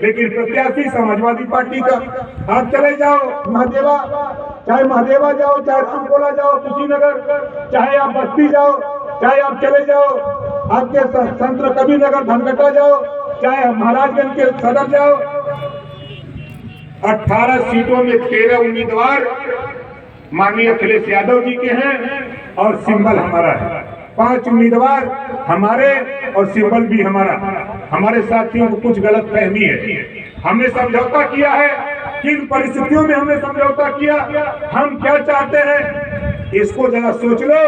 लेकिन प्रत्याशी समाजवादी पार्टी का। आप चले जाओ महादेवा, चाहे महादेवा जाओ, चाहे रामकोला जाओ, कुशीनगर, चाहे आप बस्ती जाओ, चाहे आप चले जाओ आपके संत कबीर नगर धनघटा जाओ, चाहे महाराजगंज के सदर जाओ, 18 सीटों में 13 उम्मीदवार माननीय अखिलेश यादव जी के हैं और सिंबल हमारा है। 5 उम्मीदवार हमारे और सिंबल भी हमारा। हमारे साथियों को कुछ गलत फहमी है। हमने समझौता किया है, किन परिस्थितियों में हमने समझौता किया, हम क्या चाहते हैं इसको जरा सोच लो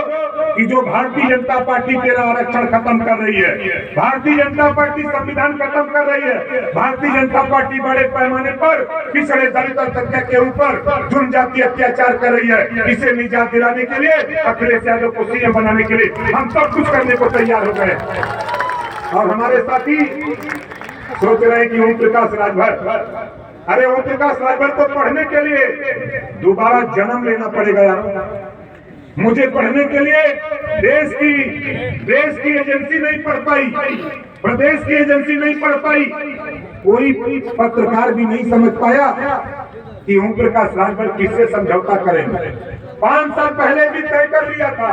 कि जो भारतीय जनता पार्टी तेरा आरक्षण खत्म कर रही है, भारतीय जनता पार्टी संविधान खत्म कर रही है, भारतीय जनता पार्टी बड़े पैमाने पर पिछड़े दलित और संख्या के ऊपर जुर्म जाति अत्याचार कर रही है। इसे निजात दिलाने के लिए, अखिलेश यादव को सीएम बनाने के लिए हम सब कुछ करने को तैयार हो गए। और हमारे साथी सोच रहे हैं कि ओम प्रकाश राजभर, अरे ओम प्रकाश राजभर को पढ़ने के लिए दोबारा जन्म लेना पड़ेगा यार। मुझे पढ़ने के लिए देश की एजेंसी नहीं पढ़ पाई, प्रदेश की एजेंसी नहीं पढ़ पाई, कोई पत्रकार भी नहीं समझ पाया कि ओम प्रकाश राजभर किससे समझौता करेंगे। 5 साल पहले भी तय कर लिया था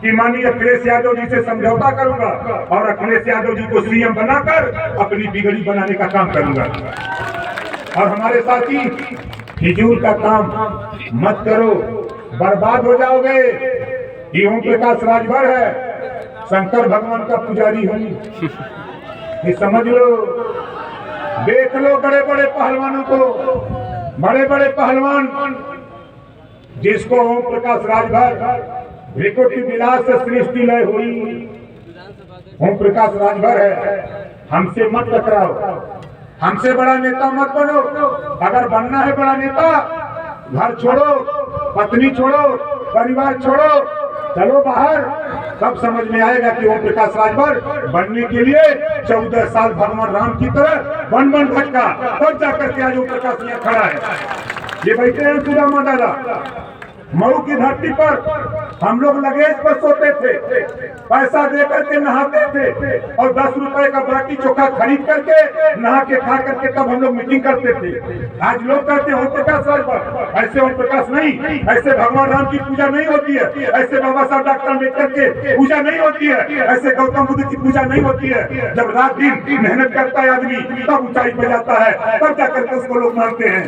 कि माननीय अखिलेश यादव जी से समझौता करूंगा और अखिलेश यादव जी को सीएम बनाकर अपनी बिगड़ी बनाने का काम करूंगा। और हमारे साथी फिजूल का काम मत करो, बर्बाद हो जाओगे। ये ओम प्रकाश राजभर है, शंकर भगवान का पुजारी है, ये समझ लो। देख लो बड़े बड़े पहलवानों को, बड़े बड़े पहलवान जिसको ओम प्रकाश राजभर विकुटी विलास से सृष्टि लय हुई, ओम प्रकाश राजभर है। हमसे मत टकराओ, हमसे बड़ा नेता मत बनो। अगर बनना है बड़ा नेता, घर छोड़ो, पत्नी छोड़ो, परिवार छोड़ो, चलो बाहर। तब समझ में आएगा कि ओम प्रकाश राजभर बनने के लिए 14 साल भगवान राम की तरह वन भटका, तब जाकर के आज ओम प्रकाश यहाँ खड़ा है। ये बैठे हैं सुदामा दादा, मऊ की धरती पर हम लोग लगेज पर सोते थे, पैसा दे करके नहाते थे और 10 रुपए का बाटी चोखा खरीद करके नहा के खा करके तब हम लोग मीटिंग करते थे। आज लोग कहते हैं ओम प्रकाश राजभर, ऐसे ओम प्रकाश नहीं, ऐसे भगवान राम की पूजा नहीं होती है, ऐसे बाबा साहब डॉक्टर अम्बेडकर के पूजा नहीं होती है, ऐसे गौतम बुद्ध की पूजा नहीं होती है। जब रात दिन मेहनत करता है आदमी तब ऊंचाई पे जाता है, तब जाकर के उसको लोग मानते हैं।